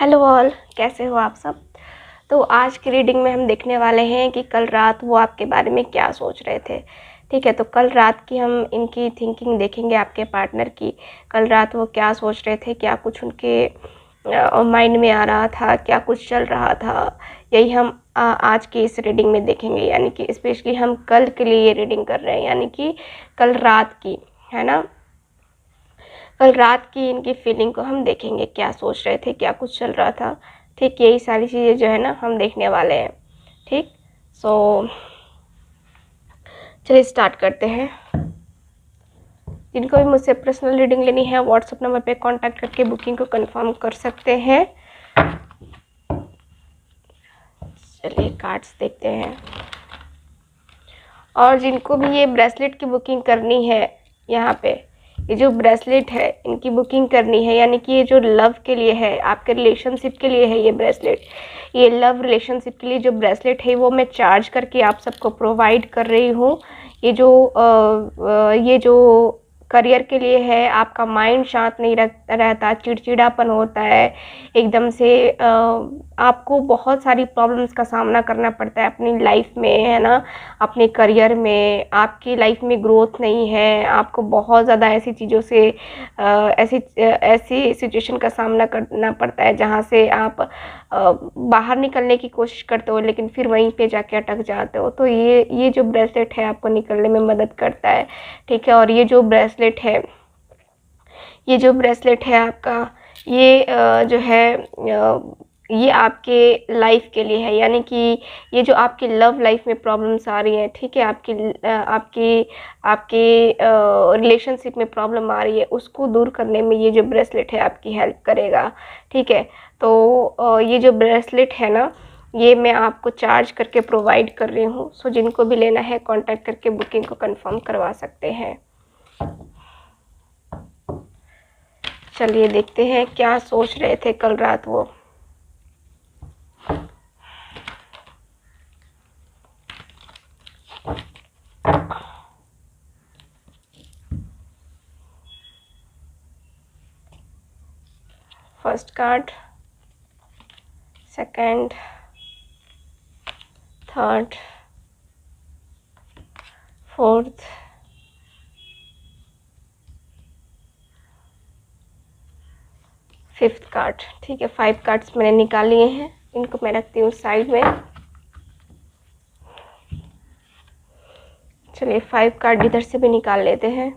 Hello all, कैसे हो आप सब। तो आज की रीडिंग में हम देखने वाले हैं कि कल रात वो आपके बारे में क्या सोच रहे थे। ठीक है, तो कल रात की हम इनकी थिंकिंग देखेंगे, आपके पार्टनर की। कल रात वो क्या सोच रहे थे, क्या कुछ उनके माइंड में आ रहा था, क्या कुछ चल रहा था, यही हम आज की इस रीडिंग में देखेंगे। यानी कि स्पेशली हम कल के लिए ये रीडिंग कर रहे हैं, यानी कि कल रात की, है ना। कल रात की इनकी फीलिंग को हम देखेंगे, क्या सोच रहे थे, क्या कुछ चल रहा था। ठीक, यही सारी चीज़ें जो है ना हम देखने वाले हैं। ठीक, सो चलिए स्टार्ट करते हैं। जिनको भी मुझसे पर्सनल रीडिंग लेनी है व्हाट्सएप नंबर पे कांटेक्ट करके बुकिंग को कंफर्म कर सकते हैं। चलिए कार्ड्स देखते हैं। और जिनको भी ये ब्रेसलेट की बुकिंग करनी है, यहाँ पे ये जो ब्रेसलेट है इनकी बुकिंग करनी है, यानी कि ये जो लव के लिए है, आपके रिलेशनशिप के लिए है ये ब्रेसलेट। ये लव रिलेशनशिप के लिए जो ब्रेसलेट है वो मैं चार्ज करके आप सबको प्रोवाइड कर रही हूँ। ये जो करियर के लिए है, आपका माइंड शांत नहीं रहता, चिड़चिड़ापन होता है एकदम से। आपको बहुत सारी प्रॉब्लम्स का सामना करना पड़ता है अपनी लाइफ में, है ना। अपने करियर में आपकी लाइफ में ग्रोथ नहीं है, आपको बहुत ज़्यादा ऐसी चीज़ों से ऐसी सिचुएशन का सामना करना पड़ता है जहाँ से आप बाहर निकलने की कोशिश करते हो लेकिन फिर वहीं पे जाके अटक जाते हो। तो ये जो ब्रेसलेट है आपको निकलने में मदद करता है। ठीक है, और ये जो ब्रेसलेट है आपका, ये जो है ये आपके लाइफ के लिए है। यानी कि ये जो आपकी लव लाइफ में प्रॉब्लम्स आ रही हैं, ठीक है, आपके रिलेशनशिप में प्रॉब्लम आ रही है, उसको दूर करने में ये जो ब्रेसलेट है आपकी हेल्प करेगा। ठीक है, तो ये जो ब्रेसलेट है ना, ये मैं आपको चार्ज करके प्रोवाइड कर रही हूँ। सो जिनको भी लेना है कांटेक्ट करके बुकिंग को कंफर्म करवा सकते हैं। चलिए देखते हैं क्या सोच रहे थे कल रात वो। First card, second, third, fourth, fifth card. ठीक है, 5 कार्ड्स मैंने निकाल लिए हैं, इनको मैं रखती हूँ साइड में। चलिए 5 कार्ड इधर से भी निकाल लेते हैं।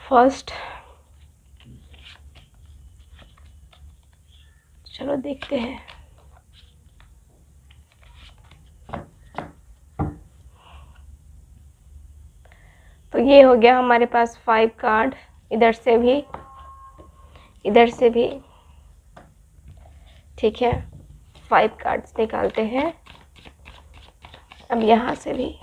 फर्स्ट, चलो देखते हैं। तो ये हो गया हमारे पास 5 कार्ड, इधर से भी, इधर से भी। ठीक है, 5 कार्ड्स निकालते हैं अब यहाँ से भी।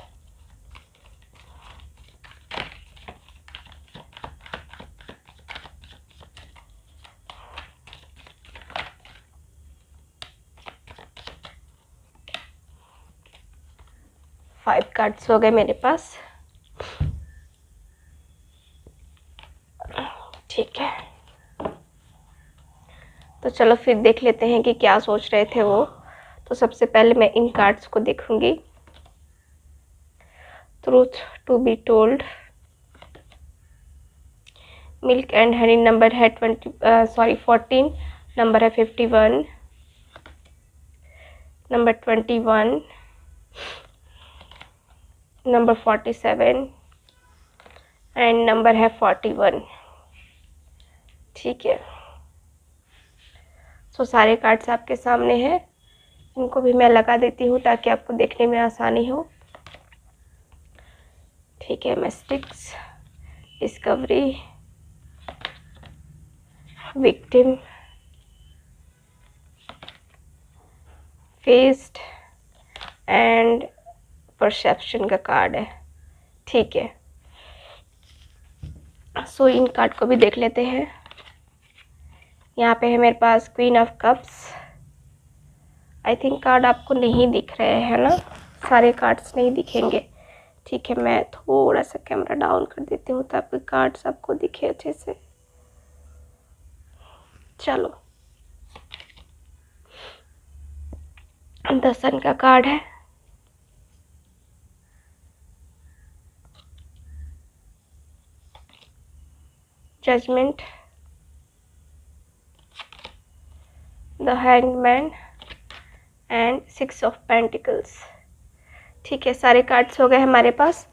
फाइव कार्ड्स हो गए मेरे पास। ठीक है, तो चलो फिर देख लेते हैं कि क्या सोच रहे थे वो। तो सबसे पहले मैं इन कार्ड्स को देखूंगी। Truth to be told, milk and honey, number है 14, नंबर है 51, नंबर 21, नंबर 47 एंड नंबर है 41। ठीक है, सो सारे कार्ड्स आपके सामने हैं, इनको भी मैं लगा देती हूँ ताकि आपको देखने में आसानी हो। ठीक है, mistakes, discovery, victim, faced and perception का कार्ड है। ठीक है, सो इन कार्ड को भी देख लेते हैं। यहाँ पे है मेरे पास queen of cups. I think card आपको नहीं दिख रहे हैं ना, सारे कार्ड्स नहीं दिखेंगे। ठीक है, मैं थोड़ा सा कैमरा डाउन कर देती हूँ ताकि कार्ड्स आपको दिखे अच्छे से। चलो, द सन का कार्ड है, judgement, the hangman and 6 of pentacles. ठीक है, सारे कार्ड्स हो गए हमारे पास।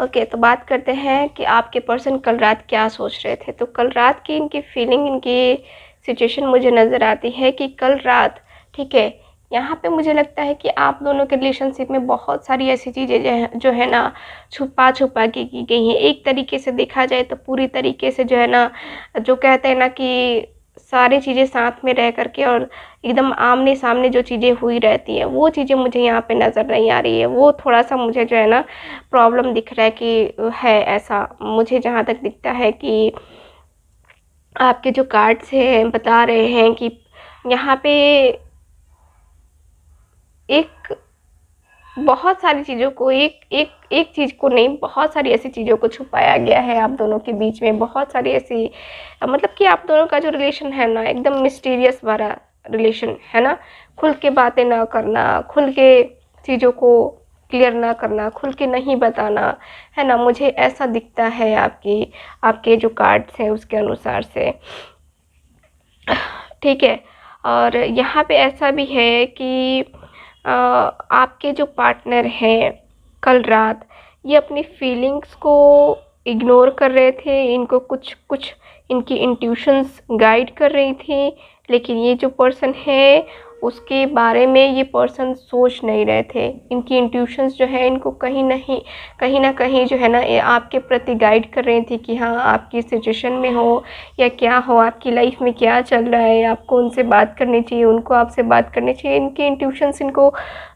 ओके, तो बात करते हैं कि आपके पर्सन कल रात क्या सोच रहे थे। तो कल रात की इनकी फीलिंग, इनकी सिचुएशन मुझे नज़र आती है कि कल रात, ठीक है, यहाँ पे मुझे लगता है कि आप दोनों के रिलेशनशिप में बहुत सारी ऐसी चीज़ें जो है ना छुपा छुपा के की गई हैं। एक तरीके से देखा जाए तो पूरी तरीके से जो है ना, जो कहते हैं ना कि सारी चीज़ें साथ में रह करके और एकदम आमने सामने जो चीज़ें हुई रहती हैं, वो चीज़ें मुझे यहाँ पे नज़र नहीं आ रही है। वो थोड़ा सा मुझे जो है ना प्रॉब्लम दिख रहा है कि है ऐसा। मुझे जहाँ तक दिखता है कि आपके जो कार्ड्स हैं बता रहे हैं कि यहाँ पे एक बहुत सारी चीज़ों को, एक चीज़ को नहीं, बहुत सारी ऐसी चीज़ों को छुपाया गया है आप दोनों के बीच में। बहुत सारी ऐसी, मतलब कि आप दोनों का जो रिलेशन है ना, एकदम मिस्टीरियस वाला रिलेशन है ना। खुल के बातें ना करना, खुल के चीज़ों को क्लियर ना करना, खुल के नहीं बताना, है ना। मुझे ऐसा दिखता है आपके जो कार्ड्स हैं उसके अनुसार से, ठीक है। और यहाँ पे ऐसा भी है कि आपके जो पार्टनर हैं कल रात, ये अपनी फीलिंग्स को इग्नोर कर रहे थे। इनको कुछ इनकी इंट्यूशंस गाइड कर रही थी, लेकिन ये जो पर्सन है उसके बारे में ये पर्सन सोच नहीं रहे थे। इनकी इंट्यूशंस जो है इनको कहीं ना कहीं जो है ना ये आपके प्रति गाइड कर रही थी कि हाँ, आपकी सिचुएशन में हो या क्या हो, आपकी लाइफ में क्या चल रहा है, आपको उनसे बात करनी चाहिए, उनको आपसे बात करनी चाहिए। इनकी इंट्यूशंस इनको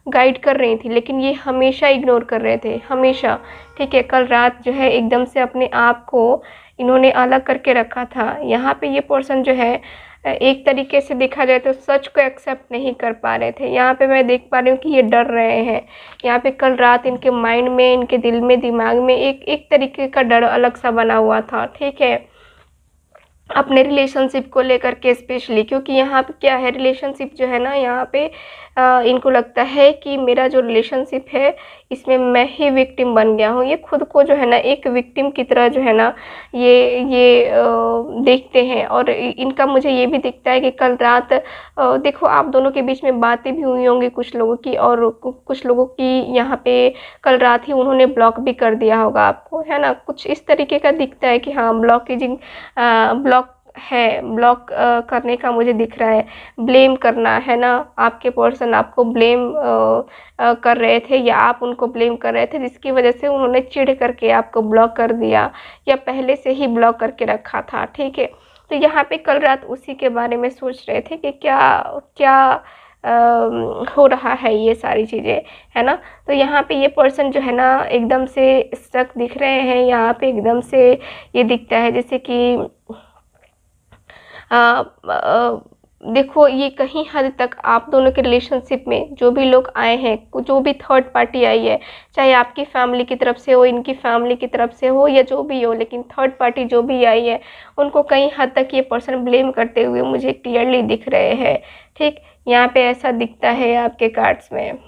गाइड कर रही थी, लेकिन ये हमेशा इग्नोर कर रहे थे, हमेशा। ठीक है, कल रात जो है एकदम से अपने आप को इन्होंने अलग करके रखा था। यहाँ पे ये पर्सन जो है एक तरीके से देखा जाए तो सच को एक्सेप्ट नहीं कर पा रहे थे। यहाँ पे मैं देख पा रही हूँ कि ये डर रहे हैं। यहाँ पे कल रात इनके माइंड में, इनके दिल में, दिमाग में एक तरीके का डर अलग सा बना हुआ था, ठीक है, अपने रिलेशनशिप को लेकर के स्पेशली। क्योंकि यहाँ पे क्या है, रिलेशनशिप जो है ना, यहाँ पे इनको लगता है कि मेरा जो रिलेशनशिप है इसमें मैं ही विक्टिम बन गया हूँ। ये खुद को जो है ना एक विक्टिम की तरह जो है ना ये देखते हैं। और इनका मुझे ये भी दिखता है कि कल रात देखो आप दोनों के बीच में बातें भी हुई होंगी कुछ लोगों की, और कुछ लोगों की यहाँ पे कल रात ही उन्होंने ब्लॉक भी कर दिया होगा आपको, है ना। कुछ इस तरीके का दिखता है कि हाँ, ब्लॉकेजिंग ब्लॉक करने का मुझे दिख रहा है। ब्लेम करना, है ना, आपके पर्सन आपको ब्लेम कर रहे थे या आप उनको ब्लेम कर रहे थे, जिसकी वजह से उन्होंने चिढ़ करके आपको ब्लॉक कर दिया या पहले से ही ब्लॉक करके रखा था, ठीक है। तो यहाँ पे कल रात उसी के बारे में सोच रहे थे कि क्या क्या हो रहा है ये सारी चीज़ें, है ना। तो यहाँ पे ये पर्सन जो है ना एकदम से स्टक दिख रहे हैं। यहाँ पे एकदम से ये दिखता है जैसे कि देखो, ये कहीं हद तक आप दोनों के रिलेशनशिप में जो भी लोग आए हैं, जो भी थर्ड पार्टी आई है, चाहे आपकी फैमिली की तरफ से हो, इनकी फैमिली की तरफ से हो या जो भी हो, लेकिन थर्ड पार्टी जो भी आई है उनको कहीं हद तक ये पर्सन ब्लेम करते हुए मुझे क्लियरली दिख रहे हैं, ठीक। यहाँ पे ऐसा दिखता है आपके कार्ड्स में,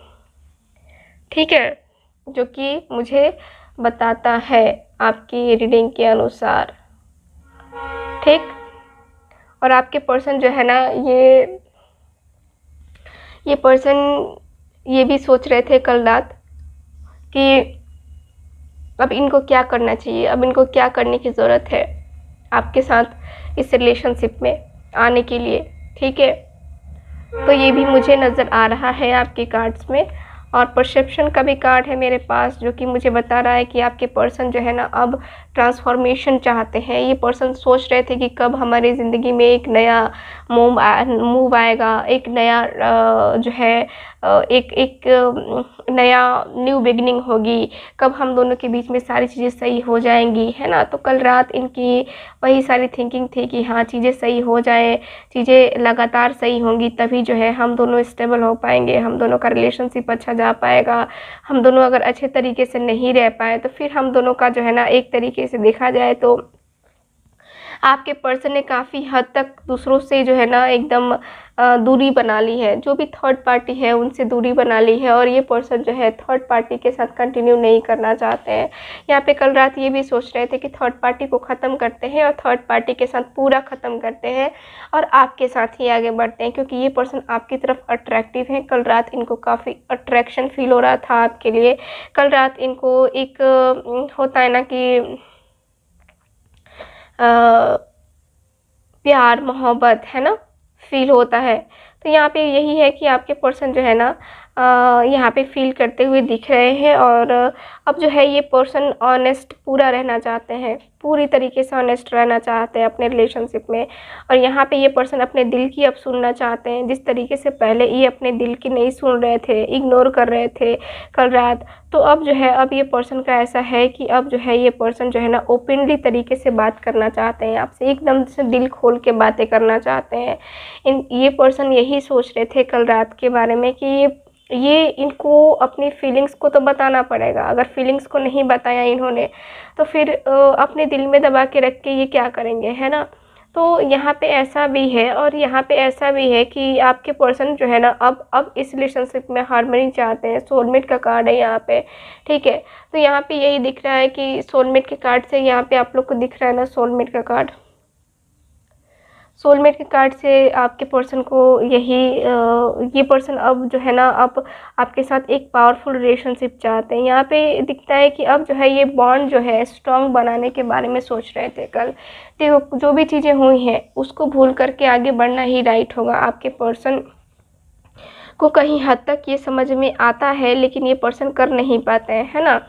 ठीक है, जो कि मुझे बताता है आपकी रीडिंग के अनुसार, ठीक। और आपके पर्सन जो है ना ये पर्सन ये भी सोच रहे थे कल रात कि अब इनको क्या करना चाहिए, अब इनको क्या करने की ज़रूरत है आपके साथ इस रिलेशनशिप में आने के लिए, ठीक है। तो ये भी मुझे नज़र आ रहा है आपके कार्ड्स में। और परसेप्शन का भी कार्ड है मेरे पास, जो कि मुझे बता रहा है कि आपके पर्सन जो है ना अब ट्रांसफॉर्मेशन चाहते हैं। ये पर्सन सोच रहे थे कि कब हमारी ज़िंदगी में एक नया मूव आएगा, एक नया जो है एक नया न्यू बिगिनिंग होगी, कब हम दोनों के बीच में सारी चीज़ें सही हो जाएंगी, है ना। तो कल रात इनकी वही सारी थिंकिंग थी कि हाँ, चीज़ें सही हो जाएं, चीज़ें लगातार सही होंगी, तभी जो है हम दोनों स्टेबल हो पाएंगे, हम दोनों का रिलेशनशिप अच्छा जा पाएगा। हम दोनों अगर अच्छे तरीके से नहीं रह पाए तो फिर हम दोनों का जो है ना, एक तरीके से देखा जाए तो आपके पर्सन ने काफ़ी हद तक दूसरों से जो है ना एकदम दूरी बना ली है। जो भी थर्ड पार्टी है उनसे दूरी बना ली है, और ये पर्सन जो है थर्ड पार्टी के साथ कंटिन्यू नहीं करना चाहते हैं। यहाँ पे कल रात ये भी सोच रहे थे कि थर्ड पार्टी को ख़त्म करते हैं और थर्ड पार्टी के साथ पूरा ख़त्म करते हैं और आपके साथ ही आगे बढ़ते हैं, क्योंकि ये पर्सन आपकी तरफ अट्रैक्टिव है। कल रात इनको काफ़ी अट्रैक्शन फील हो रहा था आपके लिए। कल रात इनको एक होता है ना कि प्यार मोहब्बत, है ना, फील होता है। तो यहाँ पे यही है कि आपके पर्सन जो है ना यहाँ पे फील करते हुए दिख रहे हैं, और अब जो है ये पर्सन ऑनेस्ट पूरा रहना चाहते हैं, पूरी तरीके से ऑनेस्ट रहना चाहते हैं अपने रिलेशनशिप में। और यहाँ पे ये पर्सन अपने दिल की अब सुनना चाहते हैं, जिस तरीके से पहले ये अपने दिल की नहीं सुन रहे थे, इग्नोर कर रहे थे कल रात। तो अब जो है अब ये पर्सन का ऐसा है कि अब जो है ये पर्सन जो है ना ओपनली तरीके से बात करना चाहते हैं आपसे, एकदम से दिल खोल के बातें करना चाहते हैं। ये पर्सन यही सोच रहे थे कल रात के बारे में कि ये इनको अपनी फीलिंग्स को तो बताना पड़ेगा। अगर फीलिंग्स को नहीं बताया इन्होंने तो फिर अपने दिल में दबा के रख के ये क्या करेंगे, है ना। तो यहाँ पे ऐसा भी है, और यहाँ पे ऐसा भी है कि आपके पर्सन जो है ना अब इस रिलेशनशिप में हार्मनी चाहते हैं। सोलमेट का कार्ड है यहाँ पे, ठीक है। तो यहाँ पे यही दिख रहा है कि सोलमेट के कार्ड से यहाँ पे आप लोग को दिख रहा है ना सोलमेट का कार्ड। सोलमेट के कार्ड से आपके पर्सन को यही ये पर्सन अब जो है ना अब आपके साथ एक पावरफुल रिलेशनशिप चाहते हैं। यहाँ पे दिखता है कि अब जो है ये बॉन्ड जो है स्ट्रॉन्ग बनाने के बारे में सोच रहे थे कल। तो जो भी चीज़ें हुई हैं उसको भूल करके आगे बढ़ना ही राइट होगा। आपके पर्सन को कहीं हद तक ये समझ में आता है, लेकिन ये पर्सन कर नहीं पाते हैं, है ना।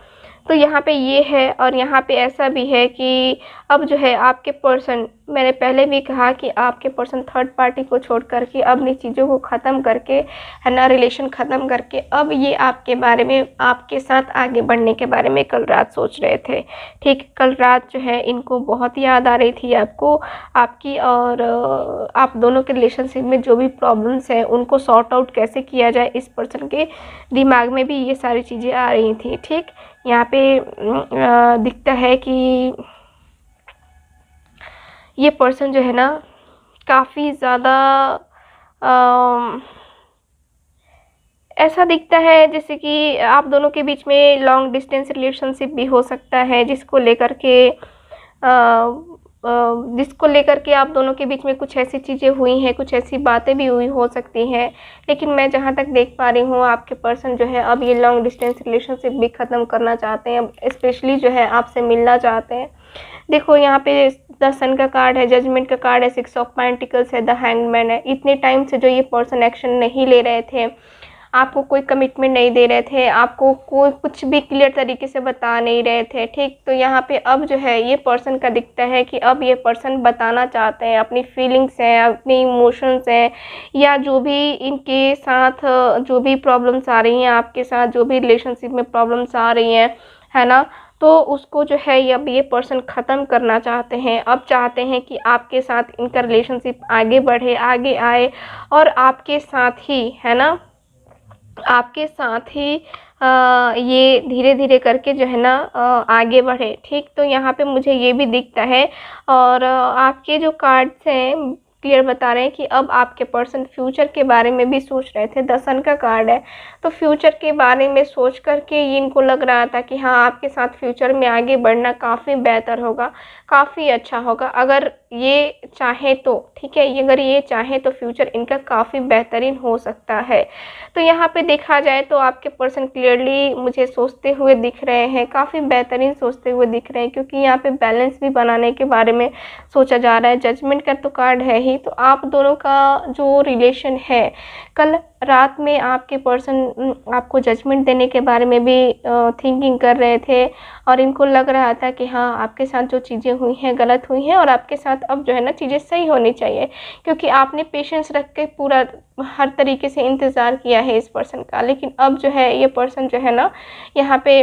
तो यहाँ पे ये है, और यहाँ पे ऐसा भी है कि अब जो है आपके पर्सन, मैंने पहले भी कहा कि आपके पर्सन थर्ड पार्टी को छोड़ करके अब इन चीज़ों को ख़त्म करके, है ना, रिलेशन ख़त्म करके अब ये आपके बारे में, आपके साथ आगे बढ़ने के बारे में कल रात सोच रहे थे। ठीक, कल रात जो है इनको बहुत याद आ रही थी आपको, आपकी, और आप दोनों के रिलेशनशिप में जो भी प्रॉब्लम्स हैं उनको सॉर्ट आउट कैसे किया जाए, इस पर्सन के दिमाग में भी ये सारी चीज़ें आ रही थी। ठीक, यहाँ पे दिखता है कि ये पर्सन जो है ना काफ़ी ज़्यादा ऐसा दिखता है जैसे कि आप दोनों के बीच में लॉन्ग डिस्टेंस रिलेशनशिप भी हो सकता है, जिसको लेकर के आप दोनों के बीच में कुछ ऐसी चीज़ें हुई हैं, कुछ ऐसी बातें भी हुई हो सकती हैं। लेकिन मैं जहाँ तक देख पा रही हूँ आपके पर्सन जो है अब ये लॉन्ग डिस्टेंस रिलेशनशिप भी ख़त्म करना चाहते हैं, स्पेशली जो है आपसे मिलना चाहते हैं। देखो यहाँ पे द सन का कार्ड है, जजमेंट का कार्ड है, 6 ऑफ पेंटिकल्स है, द हैंगमैन है। इतने टाइम से जो ये पर्सन एक्शन नहीं ले रहे थे, आपको कोई कमिटमेंट नहीं दे रहे थे, आपको कोई कुछ भी क्लियर तरीके से बता नहीं रहे थे। ठीक, तो यहाँ पे अब जो है ये पर्सन का दिखता है कि अब ये पर्सन बताना चाहते हैं, अपनी फीलिंग्स हैं, अपनी इमोशंस हैं, या जो भी इनके साथ जो भी प्रॉब्लम्स आ रही हैं, आपके साथ जो भी रिलेशनशिप में प्रॉब्लम्स आ रही हैं, है ना, तो उसको जो है अब ये पर्सन ख़त्म करना चाहते हैं। अब चाहते हैं कि आपके साथ इनका रिलेशनशिप आगे बढ़े, आगे आए, और आपके साथ ही, है ना, आपके साथ ही ये धीरे धीरे करके जो है ना आगे बढ़े। ठीक, तो यहाँ पे मुझे ये भी दिखता है, और आपके जो कार्ड्स हैं क्लियर बता रहे हैं कि अब आपके पर्सन फ्यूचर के बारे में भी सोच रहे थे। 10 सन का कार्ड है, तो फ्यूचर के बारे में सोच करके इनको लग रहा था कि हाँ, आपके साथ फ्यूचर में आगे बढ़ना काफ़ी बेहतर होगा, काफ़ी अच्छा होगा, अगर ये चाहे तो। ठीक है, अगर ये चाहे तो फ्यूचर इनका काफ़ी बेहतरीन हो सकता है। तो यहाँ पे देखा जाए तो आपके पर्सन क्लियरली मुझे सोचते हुए दिख रहे हैं, काफ़ी बेहतरीन सोचते हुए दिख रहे हैं, क्योंकि यहाँ पे बैलेंस भी बनाने के बारे में सोचा जा रहा है। जजमेंट का तो कार्ड है ही, नहीं, तो आप दोनों का जो रिलेशन है, कल रात में आपके पर्सन आपको जजमेंट देने के बारे में भी थिंकिंग कर रहे थे और इनको लग रहा था कि हाँ, आपके साथ जो चीज़ें हुई हैं गलत हुई हैं और आपके साथ अब जो है ना चीज़ें सही होनी चाहिए, क्योंकि आपने पेशेंस रख के पूरा हर तरीके से इंतज़ार किया है इस पर्सन का। लेकिन अब जो है ये पर्सन जो है ना यहाँ पे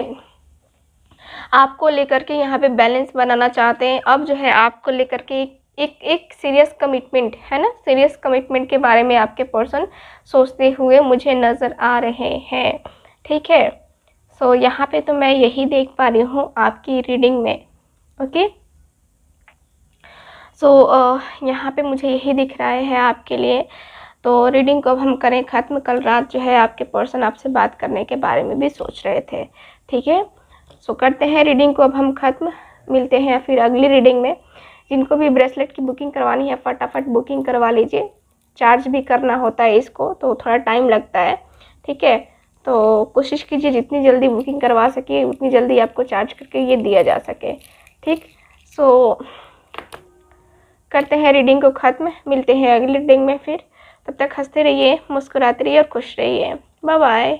आपको लेकर के यहाँ पे बैलेंस बनाना चाहते हैं। अब जो है आपको लेकर के एक सीरियस कमिटमेंट है ना, सीरियस कमिटमेंट के बारे में आपके पर्सन सोचते हुए मुझे नज़र आ रहे हैं। ठीक है, सो यहाँ पे तो मैं यही देख पा रही हूँ आपकी रीडिंग में। ओके, सो यहाँ पे मुझे यही दिख रहा है आपके लिए। तो रीडिंग को अब हम करें ख़त्म। कल रात जो है आपके पर्सन आपसे बात करने के बारे में भी सोच रहे थे। ठीक है, सो करते हैं रीडिंग को अब हम ख़त्म। मिलते हैं फिर अगली रीडिंग में। जिनको भी ब्रेसलेट की बुकिंग करवानी है फटाफट बुकिंग करवा लीजिए। चार्ज भी करना होता है इसको, तो थोड़ा टाइम लगता है। ठीक है, तो कोशिश कीजिए जितनी जल्दी बुकिंग करवा सके उतनी जल्दी आपको चार्ज करके ये दिया जा सके। ठीक, सो करते हैं रीडिंग को ख़त्म। मिलते हैं अगली रीडिंग में फिर। तब तक हंसते रहिए, मुस्कुराते रहिए और खुश रहिए। Bye bye.